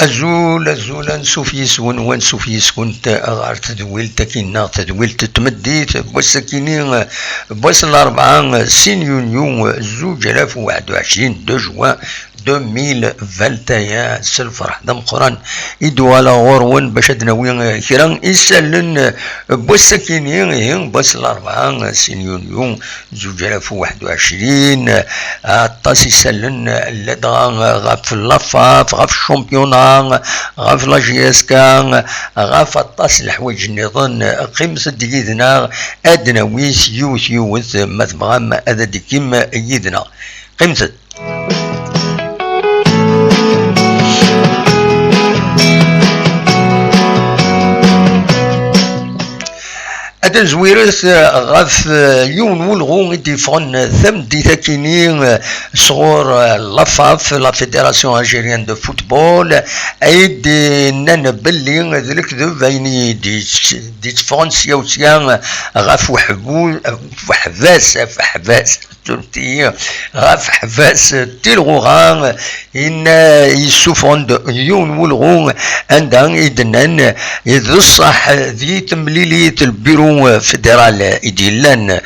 أزول نسوف يسون ونسوف يسكن غار تدويل تكينا تدويل تتمديت بوسكينين بوس الأربعة 6 يونيو 2021 2 جوان 2021 سلفرح دم قران يدوالا غورون باش دناوي كيران يسالن بوسكينين بوس الأربعة 6 يونيو 2021 الطاس يسالن لدغا غاف لافاف غاف الشامبيونا غاف لا جي اس كا غاف الطاس الحوايج النظام قيمة ديدنا ادنا ويس يوث مثبغام هذا ديكيم يدنا قيمة هذا زويرث غاف يون ولغو يديفون ثم دي تاكيني صغور لافاف لا فيدراسيون الجيريان دو فوتبول ايد نان بلي ذلك ذو بيني دي فرنسيا وسيان غاف وحباس تركيا غاف حباس تيلغوغان ان يسوفون يون ولغو عندها يدنان يذ الصح ذي تمليلية البيرو فيدرال إديلان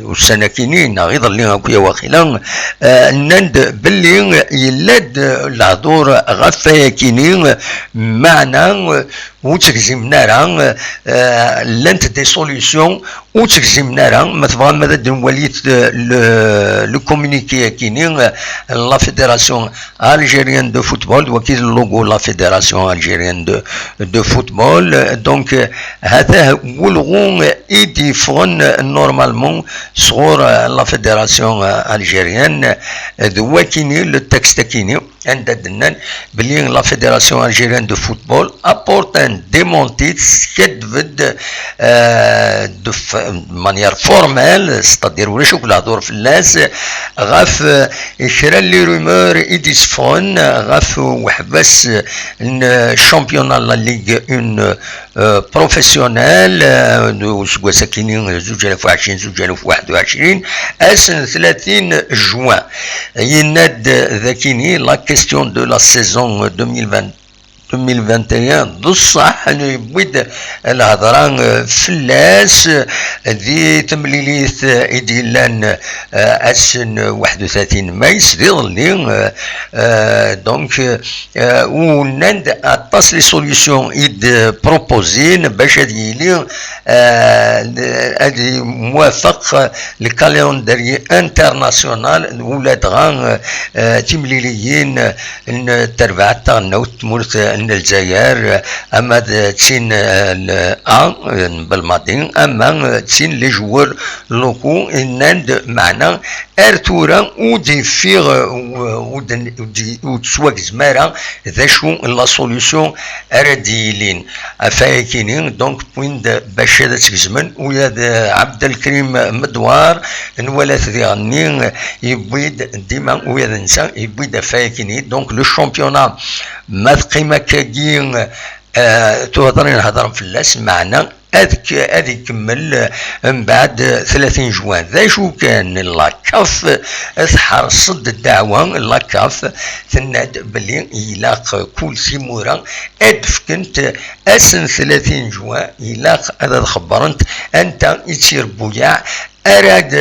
والسناكينين غير اللي هكويا واخيلا نند بلي يلاد الهضور غفايا كينين معنا وتكزمنا راه لانت دي سوليسيون وتكزمنا راه مثلا ماذا وليت لو كومونيكي كينين لا فيدراسيون الجيريان دو فوتبول وكيل اللوغو لا فيدراسيون الجيريان دو فوتبول دونك هذا ولغون ايدي فون نورمالمون صغور لا فيدراسيون الجيريان ذو كيني لو تكست كيني عند الدنان بلي لا فيدراسيون الجيريان دو فوتبول ابورت ان ديمونتيت كتبد دو مانيير فورمال ستادير ولا شوف الهضور في الناس غاف شرا لي رومور يديسفون غاف وحبس الشامبيون لا ليغ اون بروفيسيونيل سكوا ساكنين 2020 2021 اسن 30 جوان يناد ذاكيني لا كيستيون دو لا سيزون 2021 بصح يبيد الهضران فلاس ذي تمليليث إديلان أسن 31 مايس ذي ظلين دونك ونند أطاس لي سوليسيون إد بروبوزين باش هذي هذه موافق لكالندري انترناسيونال ولاد غان تمليليين التربع تاعنا وتمورت الجزائر اما تسين بالماضي اما تسين لي جوار لوكو ناند معنا ارتورا ودي فيغ وتسواق زمارا ذا شو لا سوليسيون ارديلين افايكينين دونك بويند باش هذا تكزمن ويا عبد الكريم مدوار ولا ثاني يبيد ديما ويا نسا يبيد افايكينين دونك لو شامبيونا ما قيمه كاين تهضرين هضر في اللاس معنا هذه كمل من بعد 30 جوان ذا شو كان لاكاف تحرصد الدعوة لاكاف تناد بلي يلاق كل سيمورا ادفكنت اسن 30 جوان يلاق هذا خبرنت انت يصير بويا أراد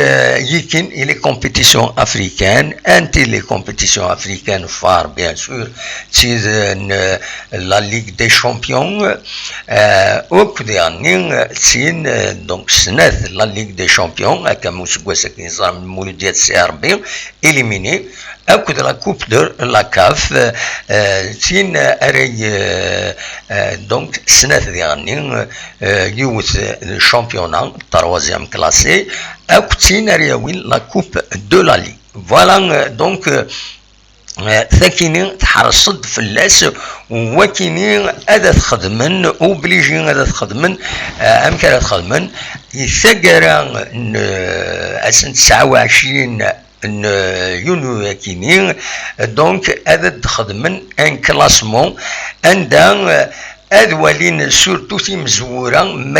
يمكن إلى كومبيتيسيون أفريكان أنتي لي كومبيتيسيون أفريكان فار بيان سور تيز لا ليغ دي شامبيون وكذا يعني تين دونك سنة لا ليغ دي شامبيون هكا موسكواسا كي نظام المولوديات سي ار بي إليميني أكد لا كوب دو لا كاف تين أري دونك سنة يعني يوث الشامبيونا تروازيام كلاسي أكتين أريوين لا كوب دو لا ليغ فوالا دونك ثاكيني تحرصد في اللاس وكيني هذا تخدمن وبليجي هذا تخدمن أمكان تخدمن يثقر أسن 29 يونيو كيني دونك هذا تخدمن ان كلاسمون عندها أذولين سورتو في مزورة ما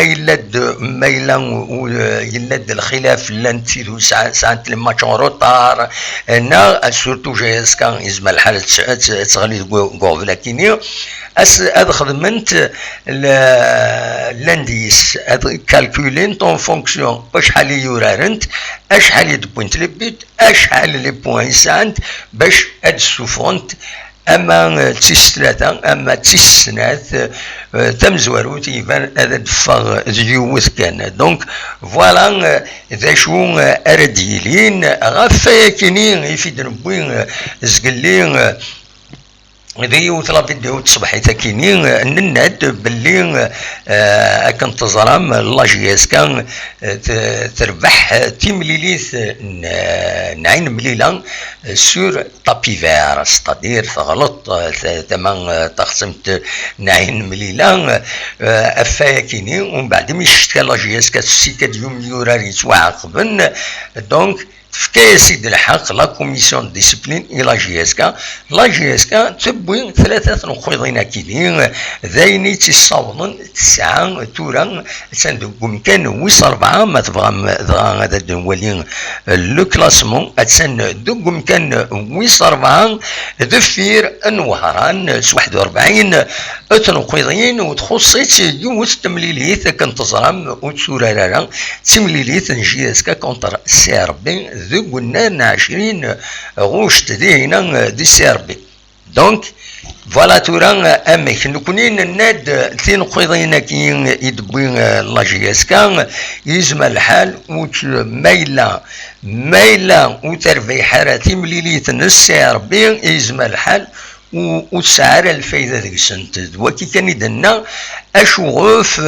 يلد الخلاف لان تيدو ساعة الماتش روطار هنا سورتو جايز كان يزمى الحالة تغلي قوف لكن هاد خدمت لانديس هاد كالكولين طون فونكسيون شحال يورارنت اشحال يدبوينت لي بيت اشحال لي بوين سانت باش هاد السوفونت اما تيس ثلاثة اما تيس سنات تم زواروت يبان هذا دفاغ زيوث كان دونك فوالا ذا شو ارديلين غفا كينين يفيد نبوين زقلين ذي وثلا فيديو تصبح تاكينين نناد باللي كان تزرام لاجياس كان تربح تيمليليث نعين مليلا سور طابي فير ستادير تغلط تمام تقسمت نعين مليلا افايا كينين ومن بعد ميشتكى لاجياس كاسيكا يوم يوراري توعاقبن دونك في سيد الحق لا كوميسيون ديسيبلين الى جي اس كا لا جي اس كا تبوي ثلاثه نقيضين كيدين ذاين تيصاوضن تسعه تورا تندقم كان ويص اربعه ما تبغى هذا دولين لو كلاسمون تسن دقم كان ويص اربعه دفير انوهران 41 تنقيضين وتخصيت يوث تمليليث كنتظرم وتسورارا تمليليث جي اس كا كونتر سيربي ذو قلنا 20 غوش تدينا دي سيربي دونك فوالا تورا امك نكونين الناد تين قيضين كي يدبوين لاجياس كان يزمى الحال ميلا وترفي حارتي مليليت السيربي يزمى الحال وتسعر الفايدة ذيك السنت وكي كان يدنا اشوف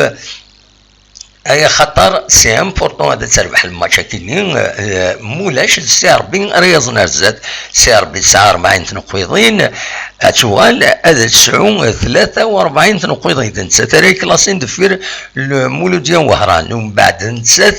اي خطر سي امبورطون هذا تربح الماتش كاينين مولاش السيربي رياضنا الزاد سيربي 49 تنقيضين اتوغال هذا 43 تنقيضين تنسى تري كلاسين دفير المولوديا وهران ومن بعد نسات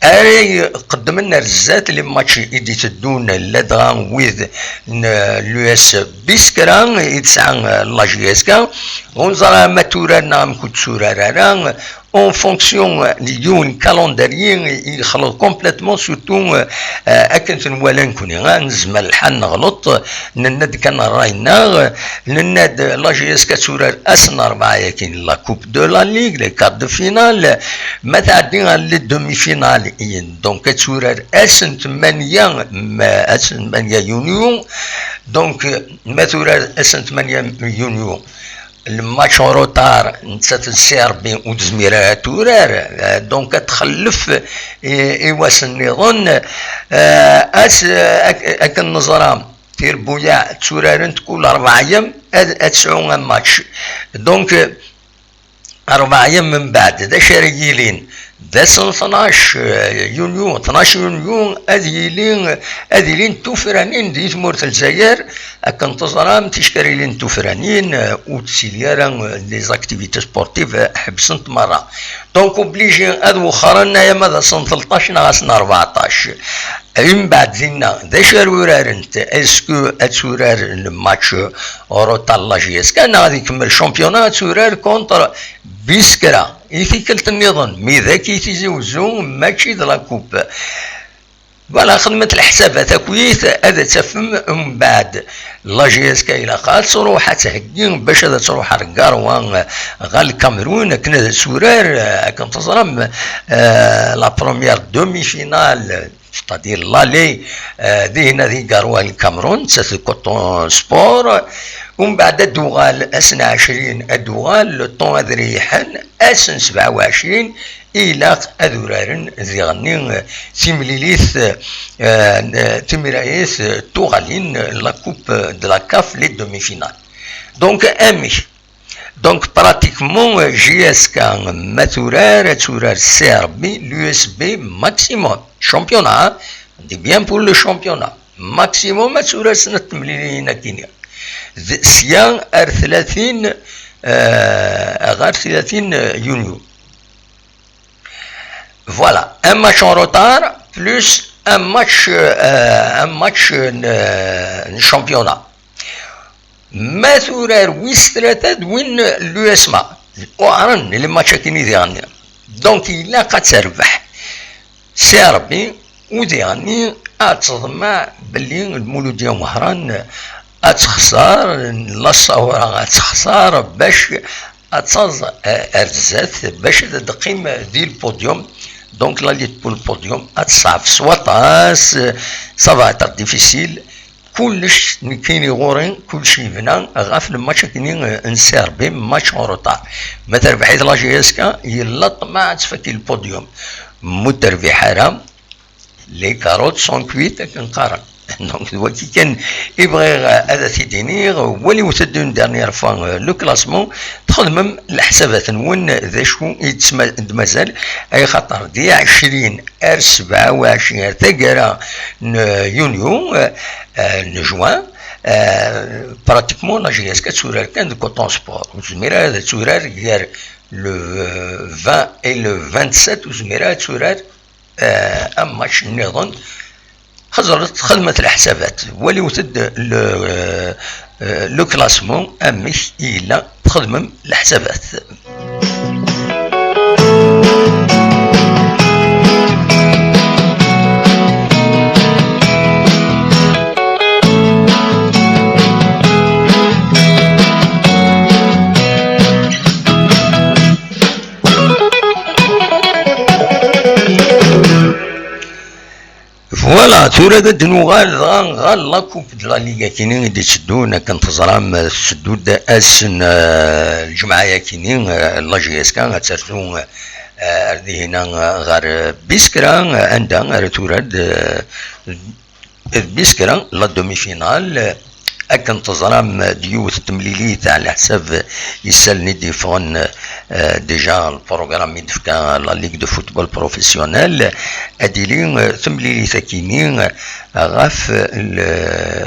اري قدم لنا الزات اللي ماتش يدي تدون لدغا ويذ لو اس بيسكران يتسعى لاجيسكا ونزرا ماتورانا مكوتسورارا en fonction du calendrier يخلط complètement surtout أكنت نوالن كوني غنزم الحن نغلط نناد كان راينا نناد لاجيس كتورار أسن 4 يكين لا كوب دو لا ليغ لي كارت دو فينال ما تعدي لي دومي فينال دونك كتورار أسن 8 يونيو دونك ما تورار أسن 8 يونيو الماتش روتار نسات السيربي وتزميرها تورار دونك تخلف ايواس النظام اكن نظرام تير بويا تورارن تقول 4 ايام تسعون ماتش دونك 4 ايام من بعد دا شاريين دا 12 يونيو 12 يونيو اذيلين توفرانين دي مورت الجزائر اكن تزرام تشكري لين توفرانين وتسيليرا لي زاكتيفيتي سبورتيف حبسنت مره دونك اوبليجي ادو خرنا يا ماذا سنه 13 ناقصنا 14 من بعد زينا ذا شارورارنت اسكو اتسورار الماتش اوروتا لاجيس كان غادي يكمل شامبيونا تسورار كونتر بيسكرا يثيكلت النظام مي ذاك يتزوزو ماتشي د لا كوب فوالا خدمة الحسابات كويس هذا تفهم من بعد لاجيس كايلا قال تروح تهجين باش هذا تروح ركاروان غا الكاميرون كنا سورار كان تزرم لا بروميير دومي فينال c'est-à-dire l'aller دي هنا دي قاروا الكاميرون تسات كوتون سبور ومن بعد الدوغال اسن 20 الدوغال الطون هذا ريحان اسن 27 الى اذورارن زيغنين تيمليليث تيمرايث توغالين لا كوب دو لا كاف لي دومي فينال دونك امي دونك براتيكمون جي اس كان ماتورار تورار سي ار بي لو اس بي ماكسيموم championnat, on dit bien pour le championnat. Maximum ماتورار سنة مليين كينيا. سيان ار 30 غير 30 يونيو. Voilà, un match en retard plus un match championnat. ما ثورار ويس ثلاثة وين لو يسمع وعرن اللي ما شاكيني ديالنا دونك إلا قد تربح سي ربي وديالني أتضمع باللي المولودية مهران أتخسر لا أتخسر باش أتصاز أرزات باش تقيم ذي البوديوم دونك لا ليت بول البوديوم أتصعب سواطاس صافا تر ديفيسيل كلش كاين يغورين كلشي بنا غاف الماتش كاين نسيربي ماتش اون روطار ما تربحي لا جي اس كا يلط ما تفكي البوديوم متربح حرام لي كاروت سون كويت كنقارن دونك وكي كان يبغي هذا تيدينيغ هو اللي وتدون دارنيير فوا لو كلاسمون تخدم الحسابات نون ذا شو مازال اي خاطر دي 20 ار 27 تقرا يونيو نجوان براتيكمون لا جي اس كتسورار كان دو كوتون سبور وزميرا هذا تسورار غير لو 20 اي لو 27 وزميرا تسورار ام ماتش نظن خدمت الحسابات ولي وتد لو كلاسمون امش الى تخدم الحسابات فوالا ثورة دنو غال لا كوب د لا ليغا كاينين دي تشدونا كنتظرام تشدود اسن الجمعة كاينين لا جي اس كان تسرتو اردي هنا غير بيسكرا عندها ثورة بيسكرا لا دومي فينال كنتظرام ديوث تمليلي تاع على حساب يسالني ديفون ديجا البروغرام يدفكا لا ليغ دو فوتبول بروفيسيونيل اديلين تمليلي ساكينين غاف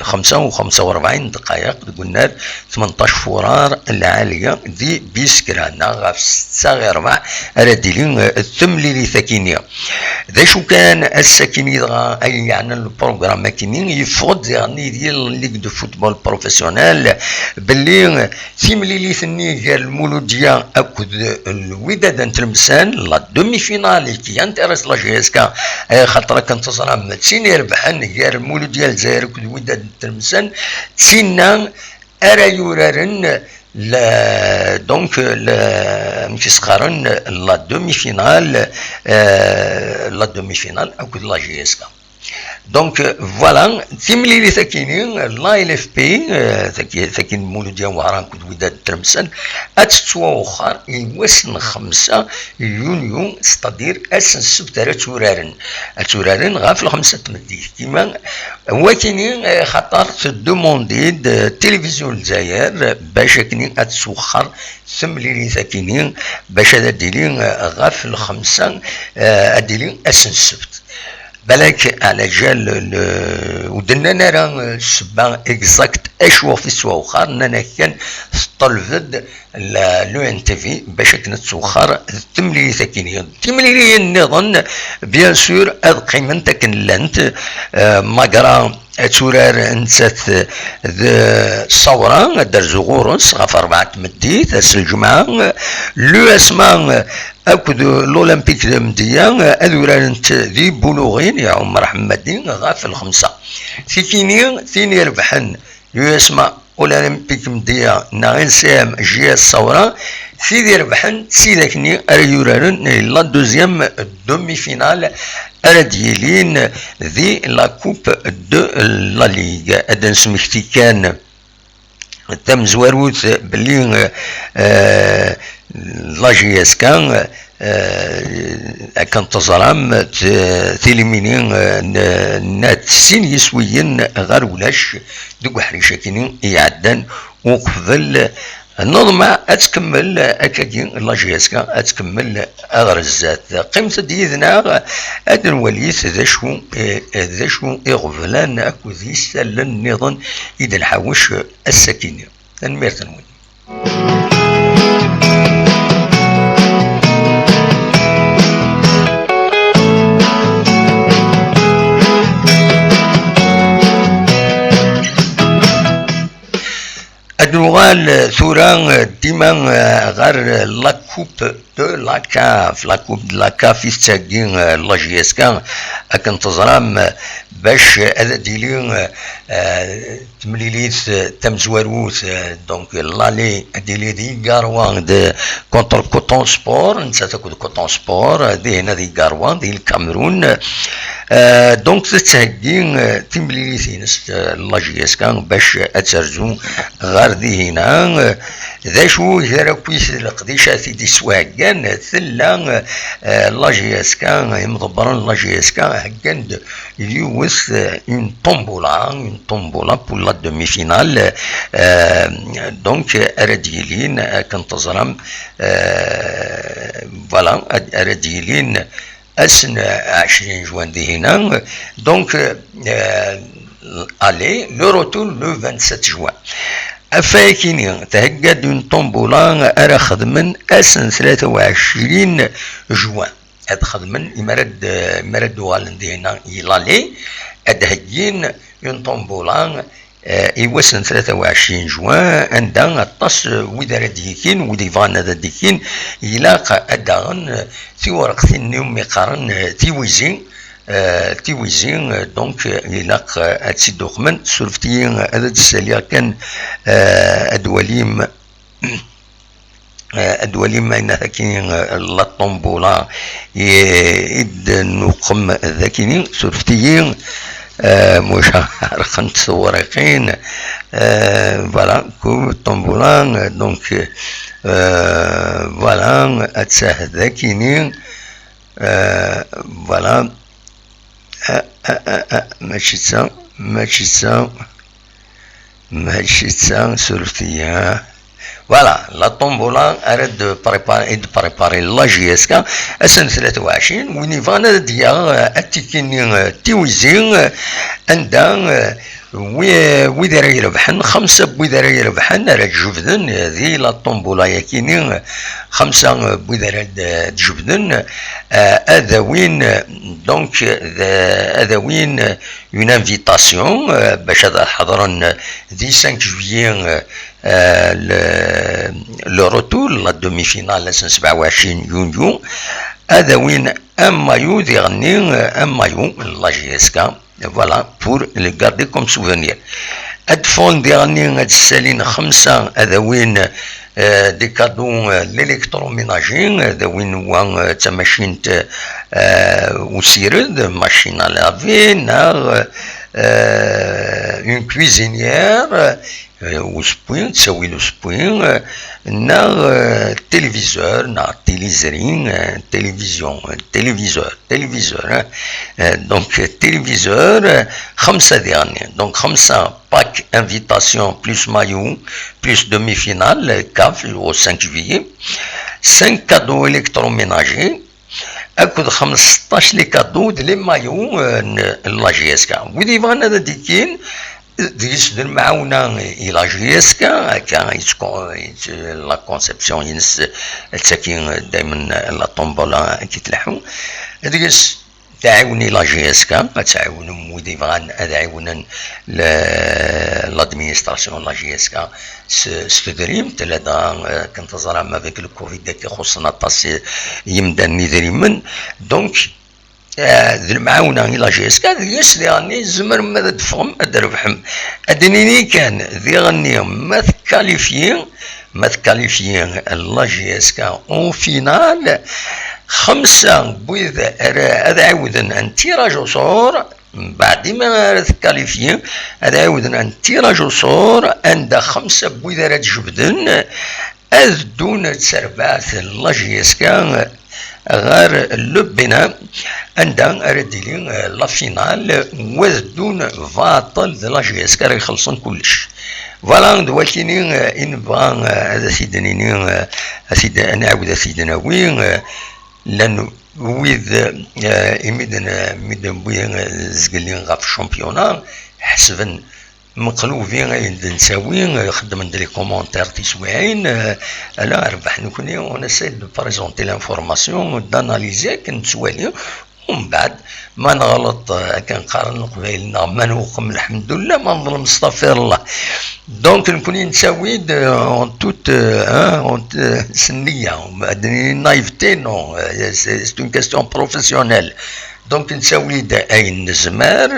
45 دقائق قلنا 18 فرار العاليه دي بيسكرانا غاف 6 غير 4 اديلين التمليلي ساكينيه ذا شو كان الساكيني اي يعني البروغرام كاينين يفوت يعني ديال ليغ دو فوتبول بروفيسيونيل باللي تيمليلي ثني غير المولوديه اكد الوداد نتلمسان لا دومي فينال كي انترس لا جي اس كا خاطر كنتصرا متسين يربحن غير المولوديه الجزائر اكد الوداد نتلمسان تسينا ارا يورارن لا دونك ماشي صغارن لا دومي فينال اكد لا جي اس كا دونك فوالا تيمليلي ثاكينين لا ال اف بي ثاكين مولوديا وهران كود وداد ترمسان اتسوا وخر يوسن 5 يونيو ستادير اسن السبت تورارن غاف الخمسة تمديك كيما هو كاينين خاطر تدوموندي تلفزيون الجزائر باش كاينين اتسوخر تمليلي ثاكينين باش ديرين غاف الخمسة اديرين اسن السبت بالك على جال ودنا نرى السبا اكزاكت اشوا في السواخر انا كان طلفد لو ان تي في باش كنت سوخر تملي ثكينيه تملي نظن بيان سور هاد قيمتك لانت ماغرا تورار انسات الصورة دار زغورس غف 4 مديت اس الجمعة لو اسمان اكد الاولمبيك مديا ادورانت ذي بلوغين يا عمر حمدين غاف الخمسة ثيني يربحن لو اسما اولمبيك مديا ناغين سام جي الصورة سيدي يربحن سيداكني اريوران لا دوزيام دومي فينال ارديلين ذي لا كوب دو لا ليغ ادن سميختي كان تم زواروت بلي لا جي اس كان كان تظلم تيليمينين نات سين يسويين غير ولاش دوك حريشه كاينين يعدن وقبل النظمة أتكمل أكاكين لا جي اس كا أتكمل أغرزات قيمة ديذنا أدن وليث ذا شو إغفلان أكو ذي سلن نظن إذا الحوش السكينة تنمير تنوين ادوغال ثورا ديما غير لا كوب دو لا كاف، لا كوب دو لا كاف يستاقين لا جي اس كا اكن تزرام باش هذا ديلي تمليليت تمزواروت دونك لالي ديلي دي غاروان دي كونتر كوتون سبور، نتا تاكل كوتون سبور دي هنا دي غاروان دي الكاميرون دونك تتهجين تمليليتينس لا جي اس كا باش اترجو غير دي هنا ذا شو جرا كويس القديشة دي سواقان ثلا لا جي اس كا يمضبران لا جي اس كا هكاند يوث اون طومبولا بور لا دومي فينال دونك ارديلين كنتظرم فوالا ارديلين اسن 20 جوان دي هنا دونك الي لو روتور لو 27 جوان افاكيني تهجد من طنبولا ارا خدمن اسن 23 جوان هاد خدمن مرد والندي هنا يلالي ادهجين من طنبولا يوسن 23 جوان عندنا الطس ويدار ديكين وديفان هذا ديكين يلاقى ادغن في ورقة النوم يقارن تيويزين دونك يلاق هادشي الدوكمنت سولفتيين هذا الساليا كان ادواليم أين ذاكين لا طنبولا يد نقم ذاكين سولفتيين مش عارفين ورقين فوالا كو طنبولا دونك فوالا اتساه ذاكينين فوالا ماشي تسا سولفتيا فوالا لا طومبولا اراد دو بريباري لا جي اس كا اسن 23 وين فانا ديا اتيكيني تيوزين عندها ويدار يربحن 5 بويدار يربحن راه جبدن هذه لا طومبولا ياكيني 5 بويدار جبدن هذا وين دونك هذا وين اون انفيتاسيون باش هذا حضرن دي 5 جويي لو روتور لا دومي فينال 27 يونيو هذا وين ان مايو ديغني ان مايو لا جي اس كا فوالا بور لي غاردي كوم سوفونير هاد فون ديغني هاد السالين 5 هذا وين دي كادو ليليكتروميناجي هذا وين هو تماشين وسيرد ماشين لافي نار اون كويزينيير وسبوين تسوي له سبوين نا تلفزيور نا تيليزرين تلفزيور دونك تلفزيور 5 ديالني دونك 5 باك انفيتاسيون بلوس مايو بلوس دومي فينال كاف او 5 جويي 5 كادو الكتروميناجي اكد 15 لي كادو دي مايو لا جي اس كا ودي فان هذا ديكين ديس المعاونة إلى جي اس كا كان لا كونسيبسيون ينس تساكين دايما لا طومبولا كيتلحو ديس تعاوني لا جي اس كا تعاون مودي فغان تعاونا لادمينستراسيون لا جي اس كا ستدريم تلادا كنتظر ما فيك الكوفيد كي خصنا طاس يمدا نيدريمن دونك ذي المعاونة إلى جي اس كا يس ديغني زمر ماذا تفهم أدربحم أدنيني كان ذي غني ما تكاليفيين لا جي اس كا اون فينال 5 بويذ هذا عاودن ان تيراج صور بعد ما تكاليفيين هذا عاودن ان تيراج صور عند 5 بويذ راه جبدن دون تسربات لا جي اس كا غير لبنا عندها رديلين لا فينال وذدون فاطل لا جي اس كا راه يخلصون كلش فوالا دولتيني ان بغا هذا سيدنيني سيد انا عاود سيدنا وين لانه ويذ ميدن بويا زقلين غا في الشامبيونا حسبا مقلوبين غادي نساوي خدم ندير لي كومونتير تسواعين انا ربح نكوني اون اساي دو بريزونتي لانفورماسيون داناليزي كنتسوالي ومن بعد ما نغلط كنقارن قبايلنا ما نوقم الحمد لله ما نظلم استغفر الله. دونك نكون نساويد اون توت سنيه نايفتي نو سي اون كاستيون بروفيسيونيل. دونك نساوي اين نزمار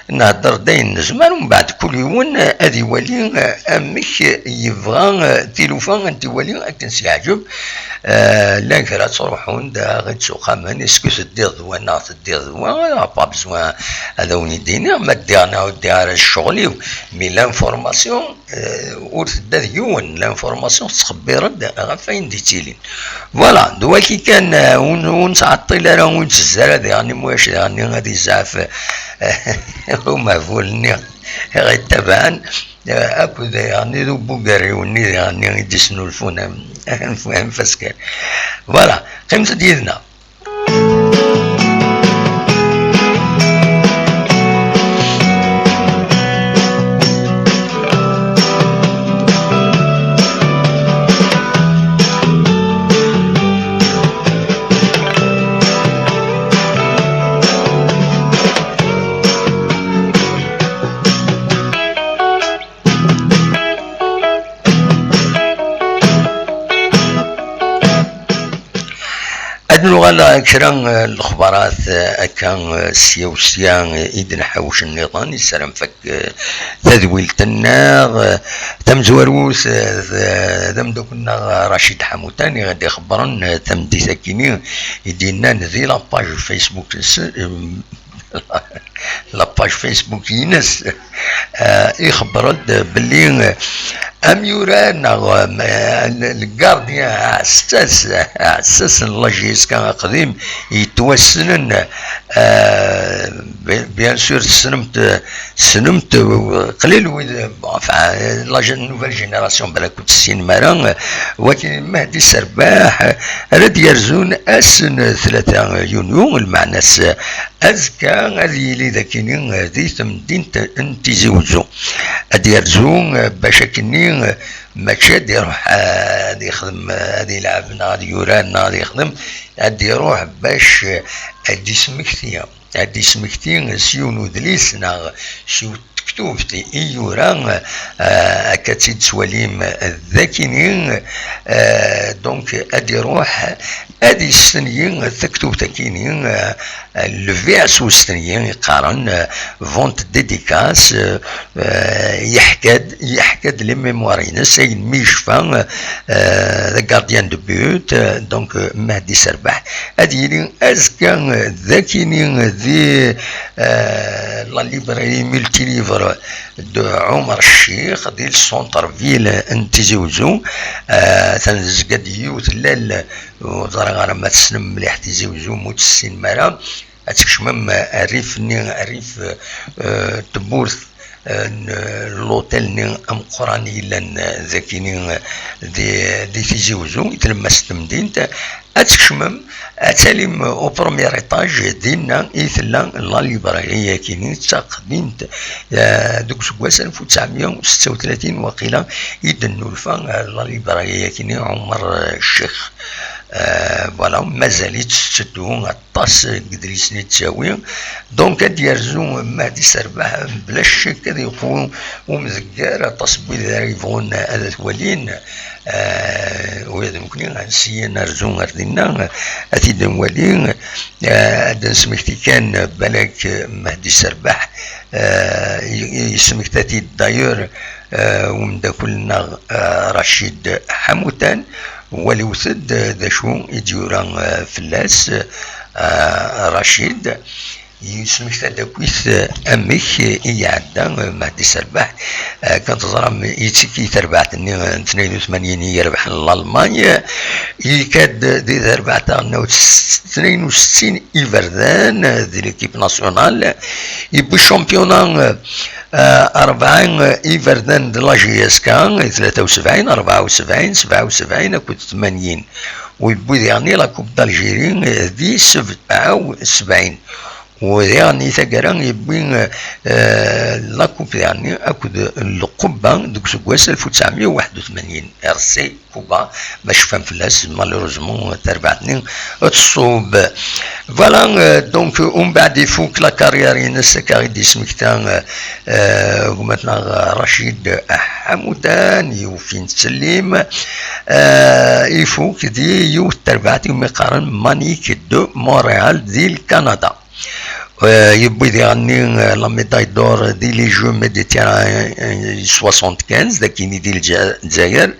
نهضر داين نزمار ومن بعد كل يوم هذه يولي امك يبغى تيلوفون انت يولي كنسيعجب لا كرا تروحون دا غير تسوق من اسكو تدير ضوانا تدير ضوا با بزوان هذا وين يدينا ما ديرنا ودير الشغل مي لانفورماسيون ور تدا ديون لانفورماسيون تخبي رد فين ديتيلين فوالا دوا كي كان ونسعطي لا ونتزر هذا يعني واش يعني غادي زعف هما فولني غير تبعا اكو يعني ذو بوغاري وني يعني يدسنوا الفون نفهم فسكر فوالا قيمة ديالنا. اللغة كرا الأخبارات كان سيا إذن حوش النظام يسلم فك تذويل النار تم زواروس ذم دوكنا رشيد حموتاني غادي يخبرن تم دي ساكنين يدينا نذي لاباج فيسبوك لاباج فيسبوك ينس يخبرت باللي اميوران الجارديان عساس اللاجيس كان قديم يتوسنن بيان سور سنمت قليل لا نوفيل جينيراسيون بلا كنت السينما ولكن مهدي سرباح راد يرزون اسن 3 يونيو المعنى أزكى هذه اللي ذاكينين هذه تمدين انتزوزو هذه يرزون باش كنين ماشي يروح هذه يخدم هذه يلعبنا هذه يورانا هذه يخدم هذه يروح باش هذه سمكتيا هذه سمكتين سيونو دليسنا شو كتوبتي ايوران كتيد سواليم الذاكينين دونك ادي روح ادي السنيين تكتب تكينين الفيعس والسنيين يقارن فونت ديديكاس يحكد لي ميموارين سي ميشفا ذا غارديان دو بيوت دونك مهدي سرباح ادي لي ازكى ذاكينين ذي لا ليبراري ملتي ليفر دو عمر الشيخ ديال السونتر فيل انتزوزو تنزقد يوث لال وزرا ما تسلم مليح تزوزو موت السين مرا اتكشمم الريف تبورث لوتيل نين ام قراني لان ذاكينين دي تزوزو يتلمس تمدينت اتكشمم اتاليم او بروميير ايطاج ديالنا ايثلا لا ليبراريه كاينين تقديمت دوك سكواس 1936 وقيلا يدنوا الفا لا ليبراريه كاينين عمر الشيخ فوالا مازالت تسدو الطاس قدريسني تساوي دونك هاد يرزو مهدي سرباح بلا شك هذا يقوم ومذكر تصبيل يبغون هذا ولين وهذا ممكن نسي نرزو غردنا أتيدن ولين هذا سميتي كان بلاك مهدي سرباح يسميك تاتي دايور ومن كلنا رشيد حموتان ولوثد ذا شو يديوران فلاس رشيد يسميك تداكويث امك يعدا مهدي سرباح كانت تظرم يتسكي تربعتني 82 يربح لالمانيا يكاد دي تربعتنا 62 يفردان ذي ليكيب ناسيونال يبو شامبيونان 40 ايفردان د لاجياس كان 73 74 77 كنت 80 ويبو يعني لا كوب دالجيري دي 77 ويعني ثقران يبين لاكوب يعني اكد القبه دوك سكواس 1981 ار سي كوبا باش فهم فلاس مالوروزمون تربعتني تصوب فوالا دونك ومن بعد يفوك لا كارير ينس كاري دي سمكتان ومثلا رشيد حمودان يوفين تسليم يفوك دي يو تربعتي ومقارن مانيك دو مونريال دي الكندا يبغي يغني لا ميداي دور دي لي جو ميديتيرانيان 75 داكيني ديال الجزائر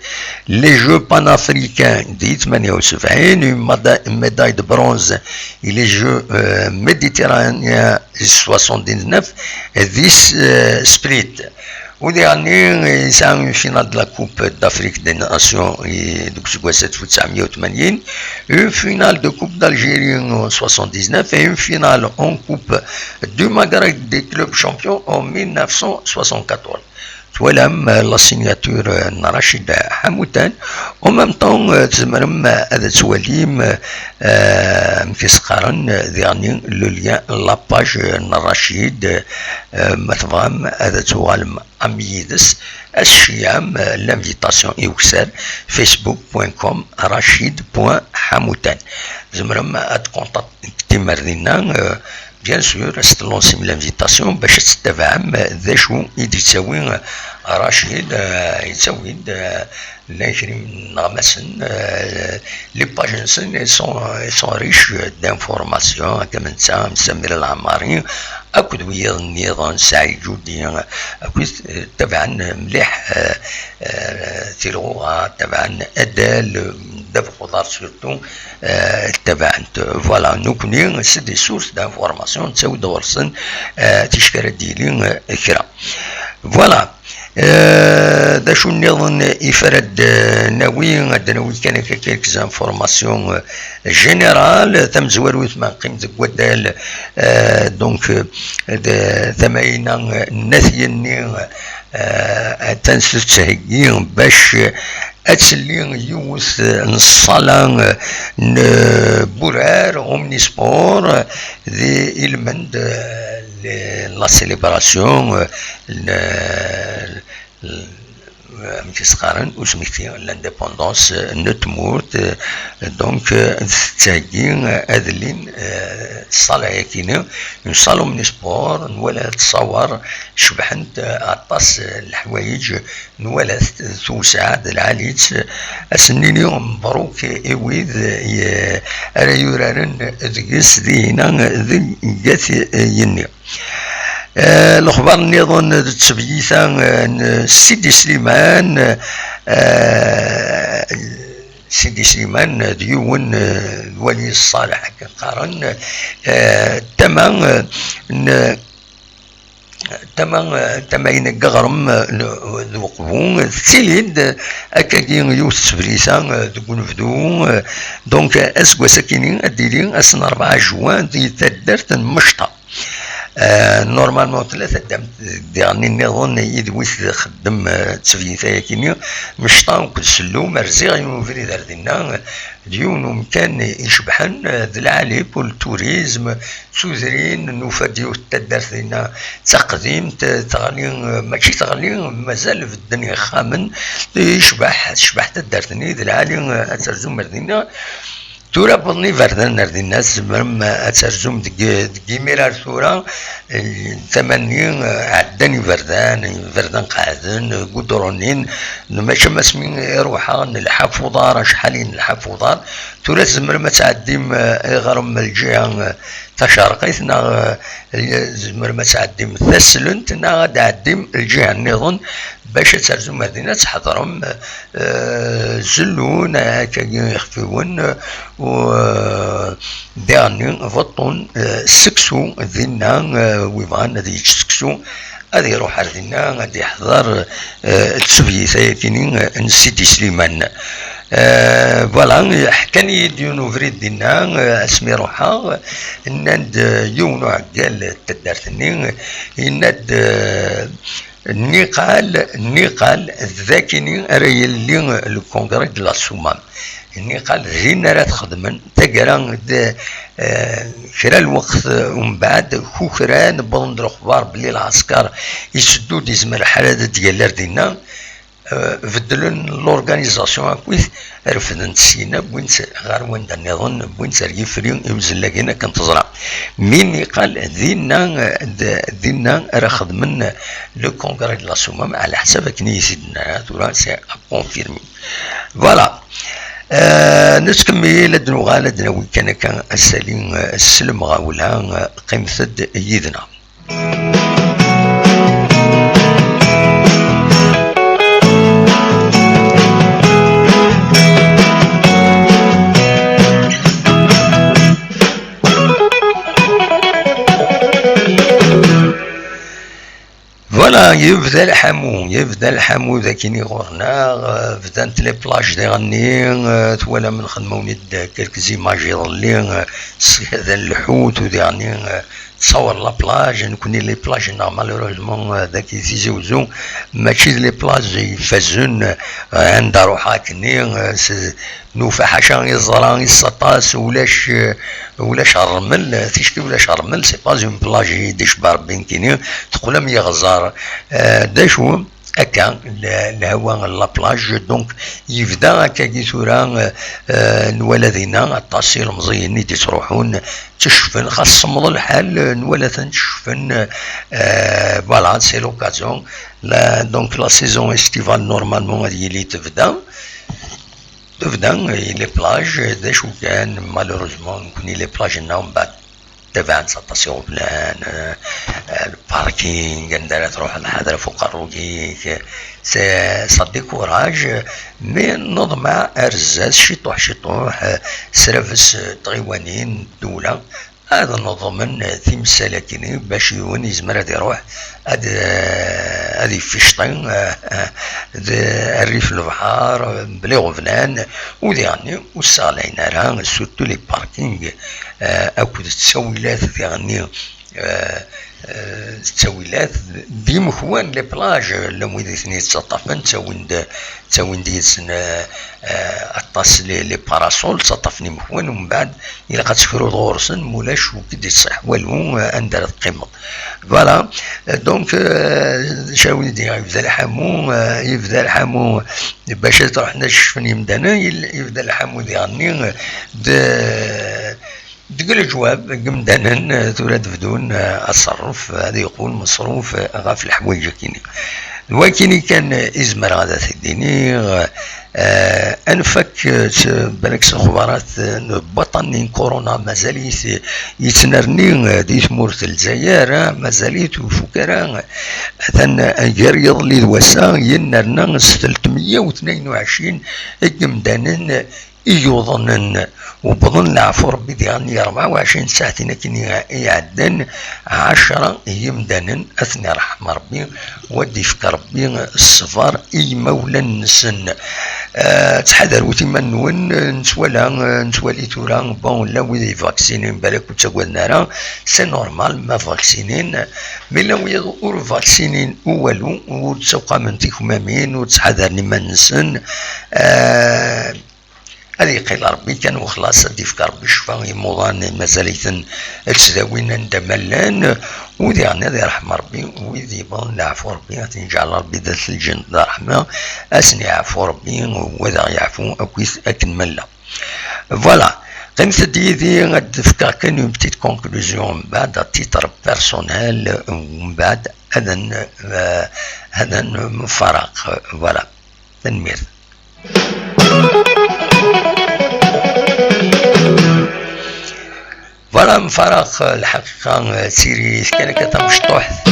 لي جو بان افريكان دي 78 ميداي دو برونز لي جو ميديتيرانيان 79 ديس سبريت وديرني يساهم فينال دو لا كوب دافريك دي ناسيون دوك سكواس 1980 اون فينال دو كوب d'Algérie 79 et une finale en coupe du Maghreb des clubs champions en 1974. تولم لا سيناتور رشيد حمودان او ميم طون تزمرم هذا تواليم مكيسقارن ديرني لو ليان لاباج رشيد مثلا هذا توالم اميدس الشيام لانفيتاسيون يوكسر facebook.com rachid.hamoutan زمرم اد كونتاكتي مردينا بيان سور استلونسي من لانفيتاسيون باش تتبعم ذا شو يدي تساوي رشيد يتساوي لا يكرم نغمسن لي باج نسن سون ريش دانفورماسيون كما نتا مسمير العماري اكد ويا النظام سعيد جودي اكد تبعا مليح تيلغوغا تبعا ادال دابا خضار سورتو تبعا فوالا نكوني سي دي سورس دانفورماسيون تساوي دورسن تشكر ديالي كرا فوالا دا شو نظن يفرد ناوي ناوي كان كيلك زانفورماسيون جينيرال تم زوروت ما قيمة كودال دونك ثماينا نثيني تنسل تهيين باش اتسلي يوث نصالان بورار اومني سبور ذي المند لا سيليبراسيون مكيسقارن وسميتي لانديبوندونس نتموت دونك تاكين اذلين الصالة ياكينا نصالو من سبور نولا تصور شبحنت عطاس الحوايج نولا توسع العاليت اسنيني مبروك ايويد ارا يورارن ذكس دينا ذي جات يني الاخبار نظن تبييثا سيدي سليمان سيدي سليمان ديون الولي الصالح قارن تماين قغرم ذوقبون سيليد اكاكين يوسف بريسان تكون فدو دونك اسكو ساكنين اديلين اسن 4 جوان دي تدرت مشطه نورمالمون ثلاثة ديرني نظن يدويس خدم تسفيثا كيني مشطا وكل سلو مرزيغ ينوفري داردنا ديون ومكان يشبحن ذا العالب والتوريزم سوزرين نوفاديو تدرثنا تقديم تغلي ماشي تغلي مازال في الدنيا خامن يشبح تدرثني ذا العالم اترزم مردنا تورا بطني فردان نردي الناس مرم اترجم دقي ميرار تورا ثمانين عداني فردان قاعدين قدرونين ماشي ما سمين روحا الحفوضار شحالين الحفوضار تورا زمر ما تعديم غرم الجهة تشارقيت نا زمر ما تعديم تسلنت نا غادا عديم الجهة النظن باش ترزم مدينة تحضرهم زلون هكا يخفيون و ديرني فطون سكسو ذينا ويبغان هذا يتسكسو هذا يروح عندنا غادي يحضر السوفيتايا كاينين سيدي سليمان فوالا حكاني ديونو فريد دينا اسمي روحها ناد يونو عقال تدارتني ناد النقال الذاكني راهي اللي الكونغري دو لا سومام اني قال ذينا راه تخدمن تقرا كرا الوقت ومن بعد كوكرا نبغى نديرو اخبار بلي العسكر يسدو ديزمر حالات ديال دينا بدلن لورغانيزاسيون اكويث رفدن سينا بوين غير وين نظن بوين يفري يمزل لكن كنتزرع مين قال دينا راه خدمن لو كونغري دو لا سومام على حسب كني سيدنا تورا سي كونفيرمي فوالا. نسكمي لدنو غالدنا وين كان السليم السلم غاولا قيمثد يدنا. فوالا يبدا الحمو ذاكيني غورنا بدات لي بلاج ديالني تولا من خدمه ونيد كلك زيماج يضلي هذا الحوت وديالني تصور لا بلاج نكوني لي بلاج مالوروزمون ذاك يزوزو ماشي لي بلاج يفزون عند روحها كني نوفا حاشا يزران يسطاس ولاش الرمل تيشكي ولاش الرمل سي با اون بلاج ديش باربين كيني تقول مي غزار داشو هكا الهواء لابلاج دونك يبدا هكا كي ثورا الولدينا التصير مزينين تروحون تشفن خاص صمد الحال نولا تنشفن فوالا سي لوكازيون دونك لا سيزون استيفال نورمالمون هادي اللي تبدا لي بلاج داشو كان مالوروزمون كوني لي بلاج ناهم بعد تبعت ستاسيون بلان الباركينغ ندير تروح الحضره فوق الروكيك صدي كوراج مي نوض مع ارزاز شطوح سرافس تغيوانين الدوله هذا نظم تمثال كيني باش يزمر هاد يروح هادي فيشطين الريف البحر بلي غفلان وديعني والصالين راه سورتو لي باركينغ اكود التسويلات ديالني التسويلات دي مخوان لي بلاج لو ثني تسطفن تسوين ديسن الطاس لي باراسول تسطفني مخوان ومن بعد الى قتسكرو غورسن مولاش وكدي تصح والو اندر القيمه فوالا دونك شاوني دي يبدا الحمو باش تروح نشفني مدانا يبدا الحمو ديالني تقول جواب قمدانا تولد بدون الصرف هذا يقول مصروف غاف الحوايج كيني الواكيني كان ازمر غادا تديني انفك بالك خبرات بطنين كورونا مازال يتنرني دي ثمورة الجزائر مازاليت وفكرا مثلا يريض لي الوسا ينرنا 322 قمدانا يوظنن وبظن العفو ربي ديالني 24 ساعة لكن يعدن 10 يمدنن أثني رحمة ربي ودي فك ربي الصفار إي مولا نسن تحذر وتما نون نتوالي تورا بون لا ويدي فاكسينين بالك وتقول نارا سي نورمال ما فاكسينين مي لا ويدور فاكسينين والو وتسوق من تيكمامين وتحذرني ما نسن هذه قيل ربي كان وخلاص هادي فكر ربي شفا يموضان مازاليتن التداوين ندملان ودي عني هذه رحمة ربي ويدي بون العفو ربي تنجعل ربي ذات الجنة رحمة اسني عفو ربي وذا يعفو اكويس اكن ملا فوالا قيمة ديدي غاد فكر كان يوم بتيت كونكلوزيون بعد تيتر بيرسونيل ومن بعد هذا مفارق فوالا تنمير فوالا مفارق الحقيقة تسيري كان كتمشطوح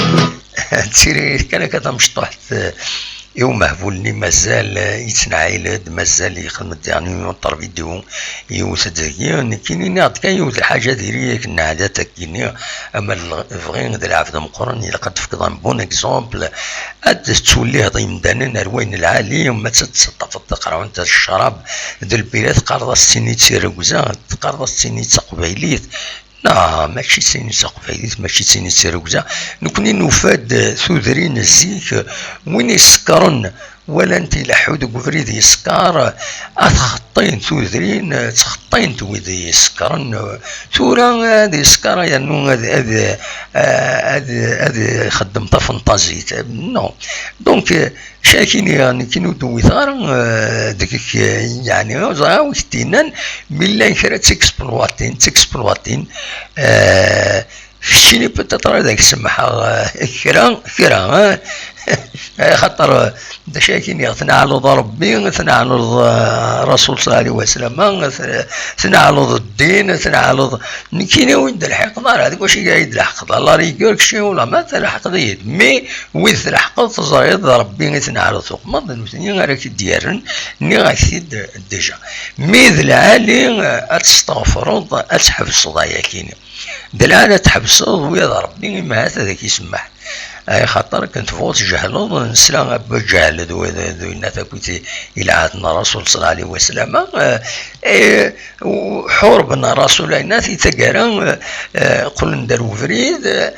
تسيري كان كتمشطوح يوم مهفولني مازال يتنعيلد مازال يخدم يعني يوطر فيديو يوسد كيني ناض كان يوث الحاجه ديالي كنا عادات كيني اما فغين ديال عفد مقرن الا قد فقد بون اكزومبل اد تولي هضي مدانا الوين العالي وما تتصطف تقرا انت الشراب ديال البلاد قرض سيني تيركوزا قرض سيني تقبيليت لا ماشي سيني تقبيليت ماشي سيني تيركوزا نكوني نوفاد ثودرين الزيك وين يسكرن ولا انت لحود قفريد يسكر اثخطين ثوذرين تخطين تويد يسكرن ثورا هذه يسكر يعني هذه خدمت فانتازيت نو دونك شاكين يعني كينو دوي ثار ديك يعني زاو كتينان بالله كرا تكسبلواتين فشيني بتطرى ذاك السمحة كرا خاطر دشاكين يثنى على ربي ثنى على الرسول صلى الله عليه وسلم ثنى على الدين ثنى على كاين وين الحق دار هذاك واش قايد الحق الله يقولك شي ولا ما الحق ضيد مي وين الحق تزايد ربي ثنى على ثوق ما ظني راك ديارن ني غاكيد ديجا مي العالي تستغفروا تحبس ضايا كاين دلالة تحبسوا ويا ربي ما هذاك يسمح اي خاطر كنت فوت جهلوض نسلا بجهل ذو نتاكوتي الى عهدنا الرسول صلى الله عليه وسلم حوربنا رسول الناس تقرا قل نديرو فريد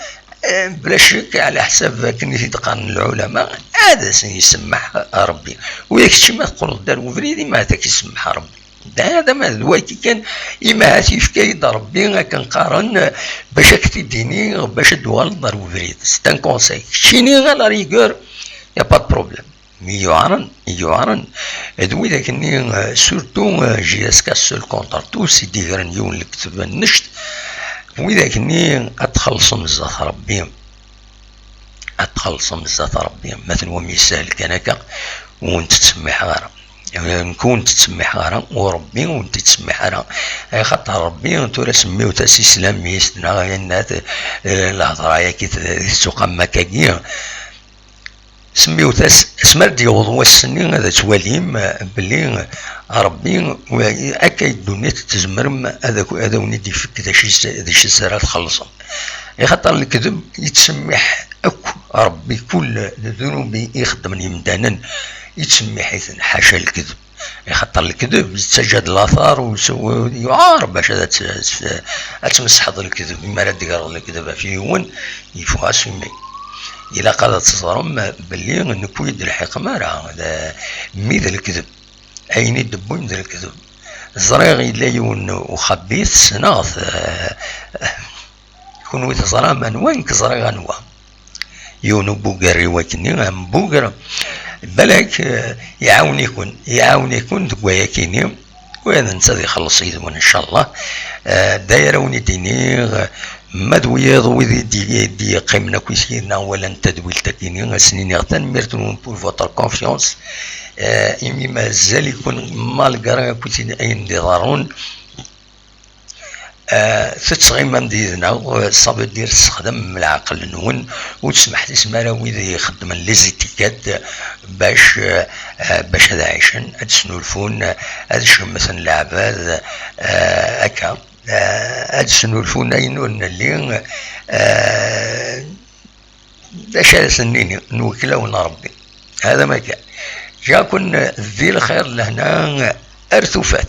بلا شك على حساب كنيتي تقارن العلماء هذا سيسمح ربي وياك ما تقول نديرو فريد ما هذاك يسمح ربي هذا ما دلوقتي كان إما هاتف كيد ربي كنقارن باش كتديني باش الدوال ضربو فريد ستان كونساي شيني غالا ريغور يا با بروبليم مي يعرن دوي داكني سورتو جي اس كاس سول كونتر تو سي ديغرن يون اللي كتب النشط وي داكني اتخلصم بزاف ربي مثلا ومثال كان هكا وانت تسمي حاره نكون تسمي حارة وربي وانت تسمي حارة خاطر ربي انتو راه سميو تاس اسلامي سنا الناس الهضرايا كي تسوق مكاكيا سميو تاس اسمر ديوض والسنين هذا تواليم بلي ربي اكا الدنيا تزمرم هذا ونيدي فك داشي سرا تخلصهم خاطر الكذب يتسمح اكو ربي كل ذنوبي يخدمني مدانا يتسمي حيث حاشا الكذب خاطر الكذب يتسجد الاثار ويعار باش تمسح هذا الكذب بما لا تقرا الكذب في يوم يفوها سمي الى قالت تصرم باللي نكون يد الحكمه راه ميد الكذب اين يدبون ذا الكذب الزريغ الا يون وخبيث سناث يكون ويتزرى من وين كزريغ انوا يونو بوغري وكني بوغر بالك يعاون تقوايا كيني وهذا نتا يخلص يدمون ان شاء الله دايره وني ما دويض وذي دي قيمنا كويسينا ولا انت دويلتا كيني سنين يغتن ميرتون بور فوتر كونفيونس إمي مازال يكون مالغرا كويسين اين ضرون تتغيما نديرنا صافي دير تستخدم العقل نون وتسمح تسمى راه ويدا يخدم لي زيتيكات باش هذا عايشن هاد سنولفون هاد شنو مثلا العباد هكا هاد سنولفون اينون اللي باش هذا سنيني نوكله ونربي هذا ما كان جاكن ذي الخير لهنا ارثوفات.